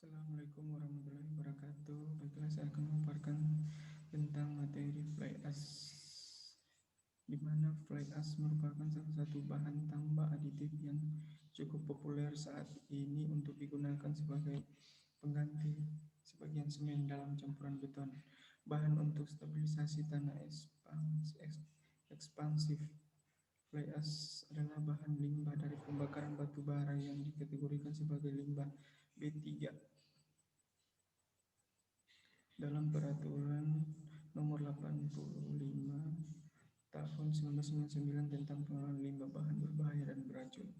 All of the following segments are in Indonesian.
Assalamualaikum warahmatullahi wabarakatuh. Baiklah, saya akan memaparkan tentang materi fly ash, di mana fly ash merupakan salah satu bahan tambah aditif yang cukup populer saat ini untuk digunakan sebagai pengganti sebagian semen dalam campuran beton. Bahan untuk stabilisasi tanah ekspansif. Fly ash adalah bahan limbah dari pembakaran batu bara yang dikategorikan sebagai limbah B3 dalam Peraturan Nomor 85 Tahun 1999 tentang pengelolaan limbah bahan berbahaya dan beracun.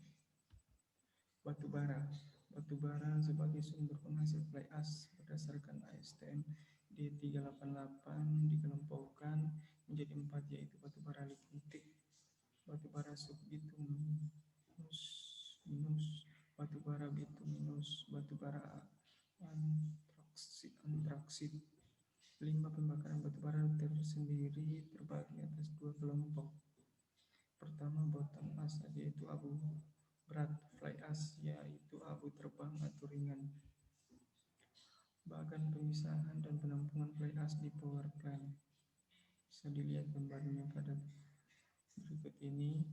Batu bara. Batu bara sebagai sumber penghasil fly ash berdasarkan ASTM D388 dikelompokkan menjadi 4, yaitu batu bara lignitik, batu bara subbituminus minus, batu bara bituminus, batu bara antraksit. Limbah pembakaran batu bara tersendiri terbagi atas dua kelompok. Pertama, bottom ash, yaitu abu berat. Fly ash, yaitu abu terbang atau ringan. Bagan pemisahan dan penampungan fly ash di power plant. Bisa dilihat gambarnya pada berikut ini.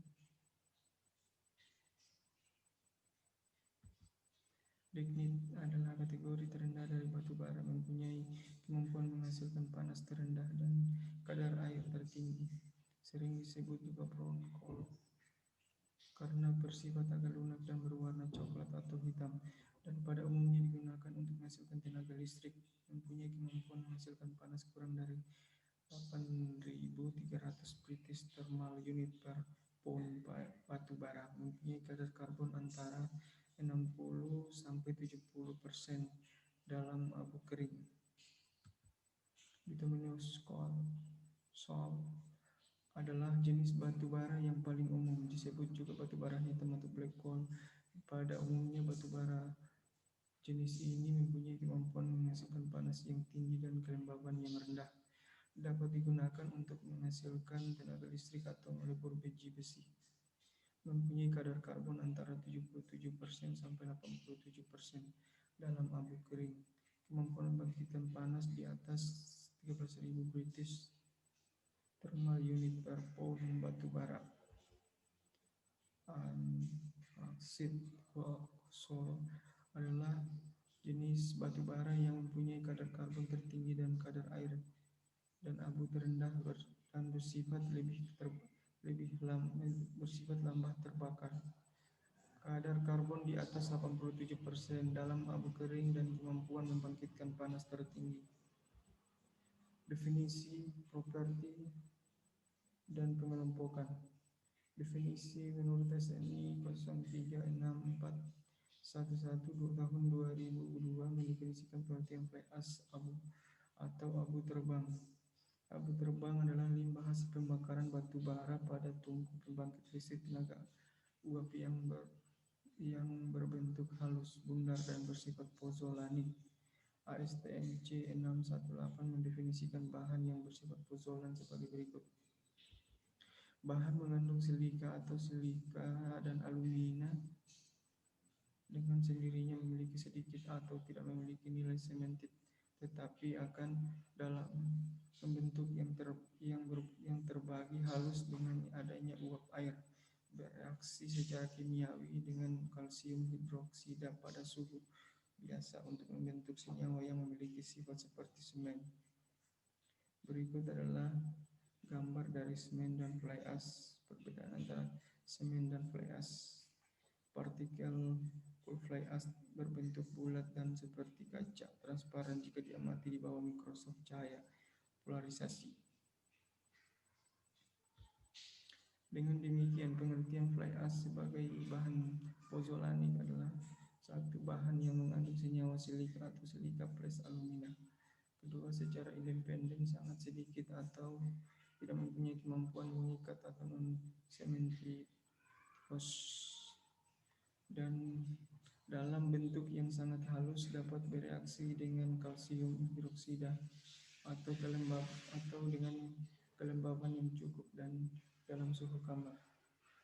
Lignit adalah kategori terendah dari batu bara, mempunyai kemampuan menghasilkan panas terendah dan kadar air tertinggi. Sering disebut juga brown coal karena bersifat agak lunak dan berwarna coklat atau hitam, dan pada umumnya digunakan untuk menghasilkan tenaga listrik. Mempunyai kemampuan menghasilkan panas kurang dari 8.300 British thermal unit per pound. Batu bara mempunyai kadar karbon antara 60-70% dalam abu kering. Bituminous coal adalah jenis batu bara yang paling umum, disebut juga batu bara hitam atau black coal. Pada umumnya batu bara jenis ini mempunyai kemampuan menghasilkan panas yang tinggi dan kelembaban yang rendah. Dapat digunakan untuk menghasilkan tenaga listrik atau melebur biji besi. Mempunyai kadar karbon antara 77% sampai 87% dalam abu kering. Kemampuan membangkitkan panas di atas 13.000 British thermal unit per pound. Batu bara antraksit adalah jenis batu bara yang mempunyai kadar karbon tertinggi dan kadar air dan abu terendah dan bersifat bersifat lambat terbakar. Kadar karbon di atas 87% dalam abu kering dan kemampuan membangkitkan panas tertinggi. Definisi, properti, dan pengelompokan. Definisi menurut SNI 036411 tahun 2002 mendefinisikan pengertian fly ash atau abu terbang. Abu terbang adalah limbah hasil pembakaran batu bara pada tungku pembangkit listrik tenaga uap yang berbentuk halus, bundar, dan bersifat pozolanik. ASTM C618 mendefinisikan bahan yang bersifat pozolan sebagai berikut. Bahan mengandung silika atau silika dan alumina dengan sendirinya memiliki sedikit atau tidak memiliki nilai sementit, tetapi akan dalam membentuk yang terbagi halus dengan adanya uap air, bereaksi secara kimiawi dengan kalsium hidroksida pada suhu biasa untuk membentuk senyawa yang memiliki sifat seperti semen. Berikut adalah gambar dari semen dan fly ash. Perbedaan antara semen dan fly ash. Partikel fly ash berbentuk bulat dan seperti kaca transparan jika diamati di bawah mikroskop cahaya polarisasi. Dengan demikian, pengertian fly ash sebagai bahan pozolanik adalah satu, bahan yang mengandung senyawa silika atau silika plus alumina. Kedua, secara independen sangat sedikit atau tidak mempunyai kemampuan mengikat atau mensementikos, dan dalam bentuk yang sangat halus dapat bereaksi dengan kalsium hidroksida atau dengan kelembaban yang cukup dan dalam suhu kamar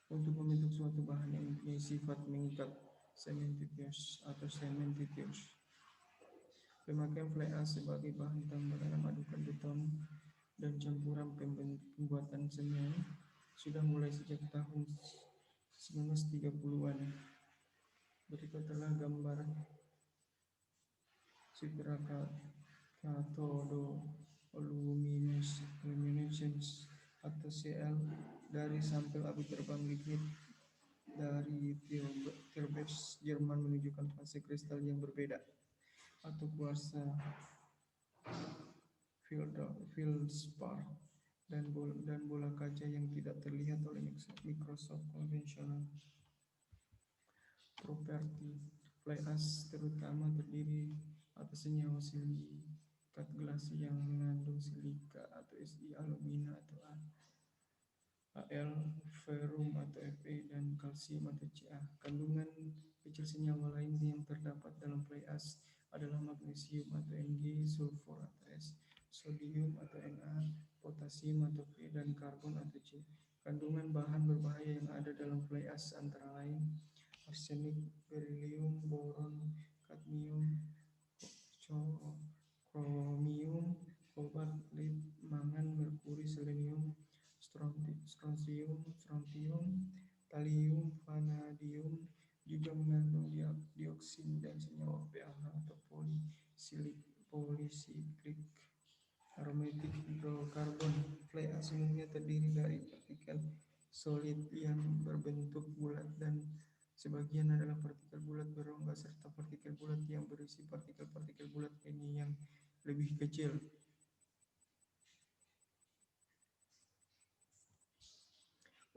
untuk membentuk suatu bahan yang mempunyai sifat mengikat, cementitious atau cementitious. Pemakaian fly ash sebagai bahan tambah dalam adukan beton dan campuran pembuatan semen sudah mulai sejak tahun 1930-an. Berikut adalah gambar citra cathodoluminescence atau CL dari sampel abu terbang lignit dari Tilburg, Jerman menunjukkan fase kristal yang berbeda atau kuarsa feldspar dan bola kaca yang tidak terlihat oleh mikroskop konvensional. Properti fly ash terutama terdiri atas senyawa silikat gelasi yang mengandung silika atau Si, alumina atau Al, ferrum atau Fe, dan kalsium atau Ca. Kandungan kecil senyawa lain yang terdapat dalam fly ash adalah magnesium atau Mg, sulfur atau S, sodium atau Na, potasium atau P, dan karbon atau C. Kandungan bahan berbahaya yang ada dalam fly ash antara lain arsenik, berilium, boron, kadmium, kromium, kobalt, lead, mangan, merkuri, selenium, strontium, talium, vanadium, juga mengandung dioksin dan senyawa PAH atau polycyclic aromatic hydrocarbon. Fly ash umumnya terdiri dari partikel solid yang berbentuk bulat dan sebagian adalah partikel bulat berongga serta partikel bulat yang berisi partikel-partikel bulat lainnya yang lebih kecil.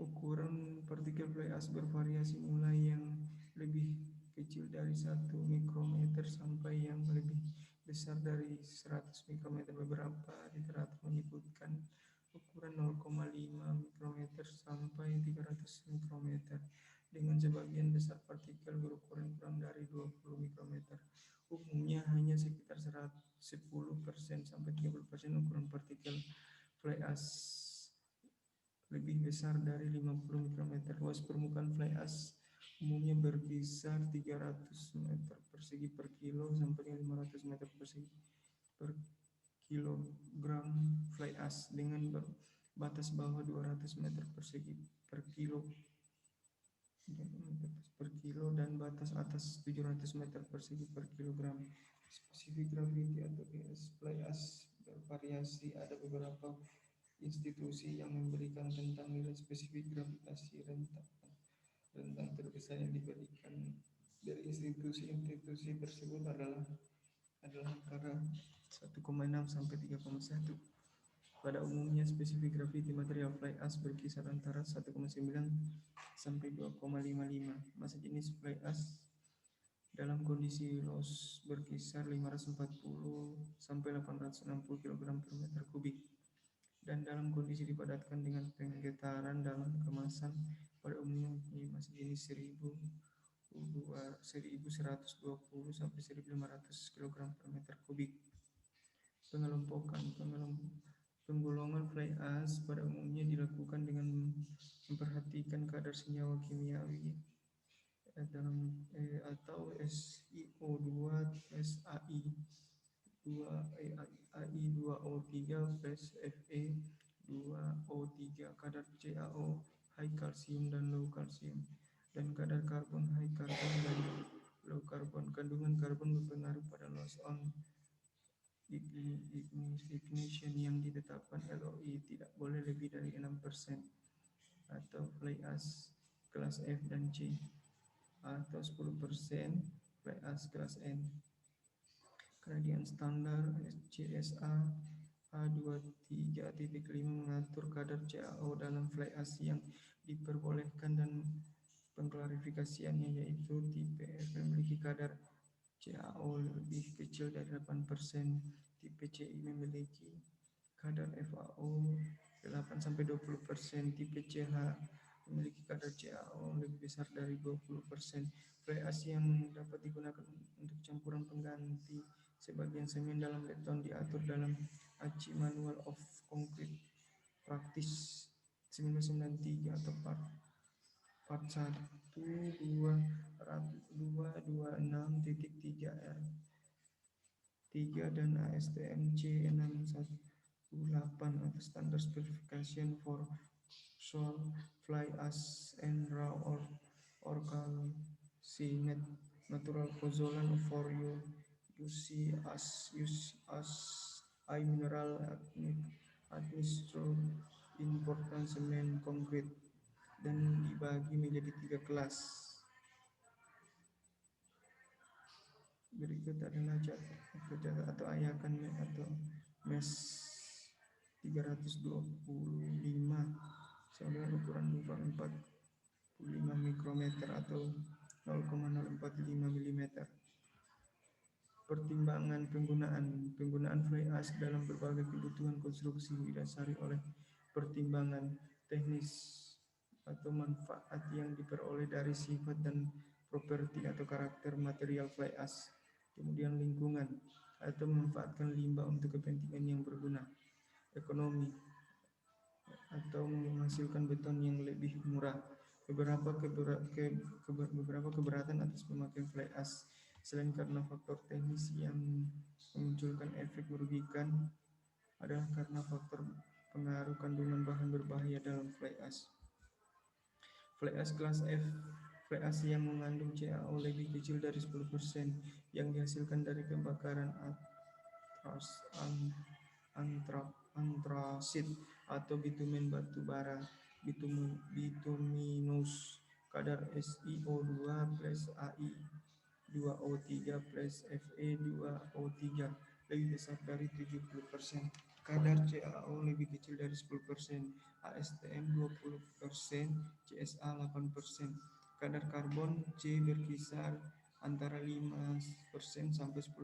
Ukuran partikel fly ash bervariasi mulai yang lebih kecil dari 1 mikrometer sampai yang lebih besar dari 100 mikrometer. Beberapa literatur menyebutkan ukuran 0,5 mikrometer sampai 300 mikrometer, dengan sebagian besar partikel berukuran kurang dari 20 mikrometer. Umumnya hanya sekitar 10% sampai 30% ukuran partikel fly ash lebih besar dari 50 mikrometer. Luas permukaan fly ash umumnya berkisar 300 meter persegi per kilo sampai 500 meter persegi per kilogram fly ash, dengan batas bawah 200 meter persegi per kilo dan batas atas 700 meter persegi per kilogram. Spesifik graviti atau GS fly ash bervariasi. Ada beberapa institusi yang memberikan tentang nilai spesifik gravitasi rentang terbesar yang diberikan dari institusi tersebut adalah antara 1,6 sampai 3,1. Pada umumnya spesifik graviti material fly ash berkisar antara 1,9 sampai 2,55. Massa jenis fly ash dalam kondisi loss berkisar 540 sampai 860 kg per meter kubik, dan dalam kondisi dipadatkan dengan penggetaran dalam kemasan pada umumnya mempunyai massa jenis 1120 sampai 1500 kg per meter kubik. Penggolongan fly ash pada umumnya dilakukan dengan memperhatikan kadar senyawa kimiawi dalam atau SiO2, SAI 2O3 plus Fe2O3, kadar CaO high calcium dan low calcium, dan kadar karbon high carbon dan low carbon. Kandungan karbon berpengaruh pada loss on ignition yang ditetapkan LOI tidak boleh lebih dari 6% atau fly ash kelas F dan C, atau 10% fly ash kelas N. Gradian standar CSA A23.5 mengatur kadar CaO dalam fly ash yang diperbolehkan dan pengklarifikasiannya, yaitu tipe F memiliki kadar CaO lebih kecil dari 8%, tipe CI memiliki kadar FaO 8-20%, tipe CH memiliki kadar CaO lebih besar dari 20%. Fly ash yang dapat digunakan untuk campuran pengganti sebagian semen dalam beton diatur dalam ACI Manual of Concrete Practice 1993 atau Part 1 226.3R. 3 dan ASTM C618 atau Standard Specification for Soil Fly Ash and Raw or calcined natural pozzolan for use as a mineral administered in Portland Cement Concrete, dan dibagi menjadi 3 kelas. Berikut adalah cat atau ayakan atau mes 325 dengan ukuran 45 mikrometer atau 0,045 mm. Pertimbangan penggunaan fly ash dalam berbagai kebutuhan konstruksi didasari oleh pertimbangan teknis atau manfaat yang diperoleh dari sifat dan properti atau karakter material fly ash, kemudian lingkungan atau memanfaatkan limbah untuk kepentingan yang berguna, ekonomi atau menghasilkan beton yang lebih murah. Beberapa keberatan atas pemakaian fly ash selain karena faktor teknis yang memunculkan efek merugikan adalah karena faktor pengaruh kandungan bahan berbahaya dalam fly ash. Fly ash kelas F, fly ash yang mengandung CaO lebih kecil dari 10% yang dihasilkan dari pembakaran antrasit atau bitumen batu bara bituminous, kadar SiO2 plus Ai2O3 plus Fe2O3 lebih besar dari 70%, kadar CaO lebih kecil dari 10%, ASTM 20%, CSA 8%, kadar karbon C berkisar antara 5% sampai 10%.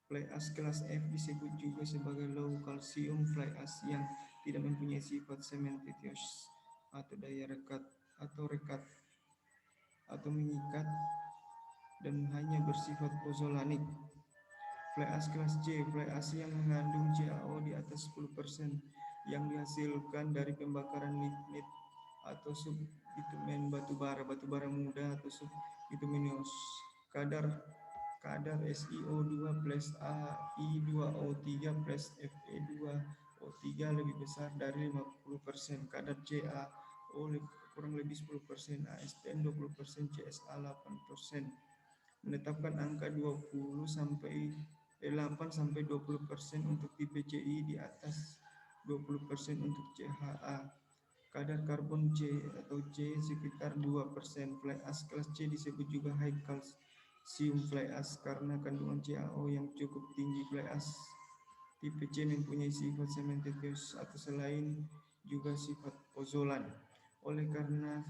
Fly ash kelas F disebut juga sebagai low calcium fly ash yang tidak mempunyai sifat cementitious atau daya rekat atau mengikat dan hanya bersifat pozzolanik. Fly ash kelas C, fly ash yang mengandung CaO di atas 10% yang dihasilkan dari pembakaran lignit atau subbitumen batu bara muda atau subbituminous. Kadar SiO2 plus Ai2O3 plus Fe2O3 lebih besar dari 50%, kadar CaO kurang lebih 10%, ASTM 20%, CSA 8%. Menetapkan angka 8 sampai 20% untuk tipe CI, di atas 20% untuk CHA. Kadar karbon C atau C sekitar 2%. Fly ash kelas C disebut juga high calcium fly ash karena kandungan CaO yang cukup tinggi. Fly ash tipe C mempunyai sifat cementitious atau selain juga sifat pozzolan. Oleh karena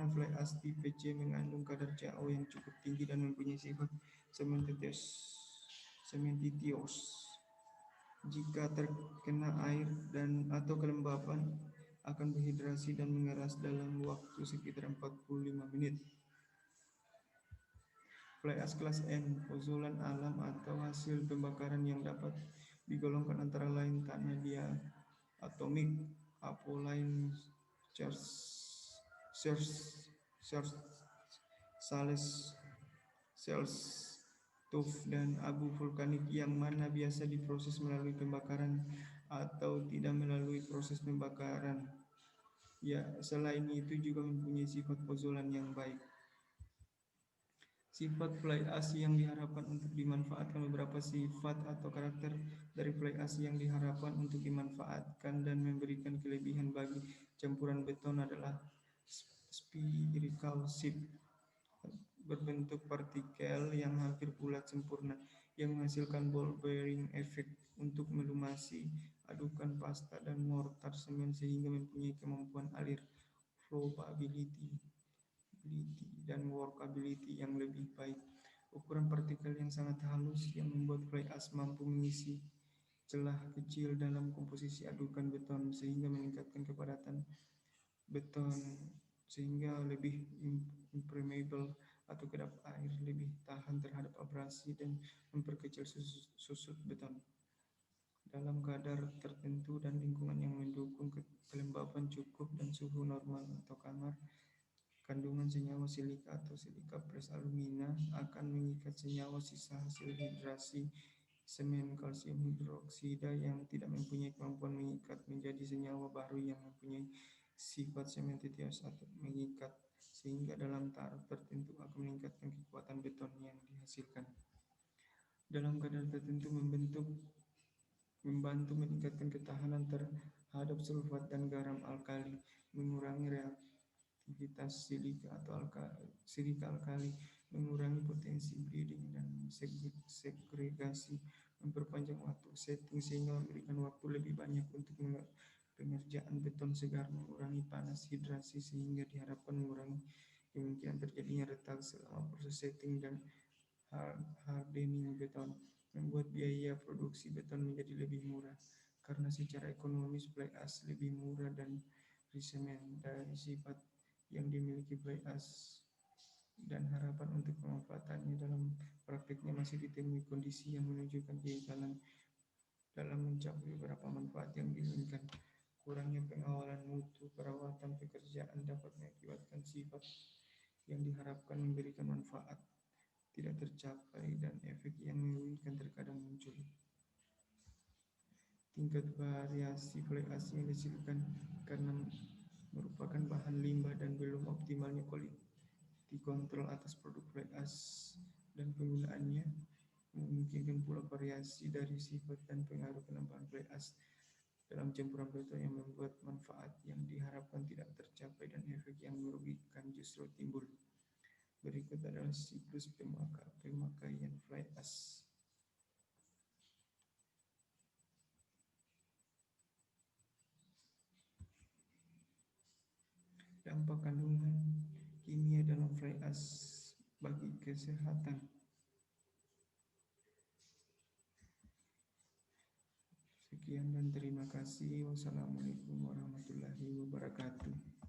fly ash tipe C mengandung kadar CaO yang cukup tinggi dan mempunyai sifat cementitious. Jika terkena air dan atau kelembapan akan berhidrasi dan mengeras dalam waktu sekitar 45 menit. Fly ash kelas N, pozzolan alam atau hasil pembakaran yang dapat digolongkan antara lain tanah diatomik, apolline, sales, tuff, dan abu vulkanik yang mana biasa diproses melalui pembakaran atau tidak melalui proses pembakaran. Ya, selain itu juga mempunyai sifat pozzolan yang baik. Sifat fly ash yang diharapkan untuk dimanfaatkan. Beberapa sifat atau karakter dari fly ash yang diharapkan untuk dimanfaatkan dan memberikan kelebihan bagi campuran beton adalah spherical shape, berbentuk partikel yang hampir bulat sempurna, yang menghasilkan ball bearing effect untuk melumasi adukan pasta dan mortar semen sehingga mempunyai kemampuan alir, flowability dan workability yang lebih baik. Ukuran partikel yang sangat halus yang membuat fly ash mampu mengisi celah kecil dalam komposisi adukan beton sehingga meningkatkan kepadatan beton sehingga lebih impermeable atau kedap air, lebih tahan terhadap abrasi dan memperkecil susut beton dalam kadar tertentu dan lingkungan yang mendukung kelembapan cukup dan suhu normal atau kamar. Kandungan senyawa silika atau silika plus alumina akan mengikat senyawa sisa hasil hidrasi semen kalsium hidroksida yang tidak mempunyai kemampuan mengikat menjadi senyawa baru yang mempunyai sifat sementitious atau mengikat, sehingga dalam taraf tertentu akan meningkatkan kekuatan beton yang dihasilkan. Dalam kadar tertentu membantu meningkatkan ketahanan terhadap sulfat dan garam alkali, mengurangi reaktivitas silika alkali, mengurangi potensi bleeding dan segregasi, memperpanjang waktu setting sehingga memberikan waktu lebih banyak untuk pengerjaan beton segar, mengurangi panas hidrasi sehingga diharapkan mengurangi kemungkinan terjadinya retak selama proses setting dan hardening beton, membuat biaya produksi beton menjadi lebih murah karena secara ekonomis fly ash lebih murah dan semen dari sifat yang dimiliki fly ash dan harapan untuk pemanfaatannya dalam praktiknya masih ditemui kondisi yang menunjukkan kegagalan dalam mencapai beberapa manfaat yang diinginkan. Kurangnya pengawalan mutu perawatan pekerjaan dapat mengakibatkan sifat yang diharapkan memberikan manfaat tidak tercapai dan efek yang merugikan terkadang muncul. Tingkat variasi fly ash yang dihasilkan karena merupakan bahan limbah dan belum optimalnya quality control atas produk fly ash dan penggunaannya memungkinkan pula variasi dari sifat dan pengaruh penambahan fly ash dalam campuran beton yang membuat manfaat yang diharapkan tidak tercapai dan efek yang merugikan justru timbul. Berikut adalah siklus pemakaian fly ash. Dampak kandungan kimia dalam fly ash bagi kesehatan. Sekian dan terima kasih. Wassalamualaikum warahmatullahi wabarakatuh.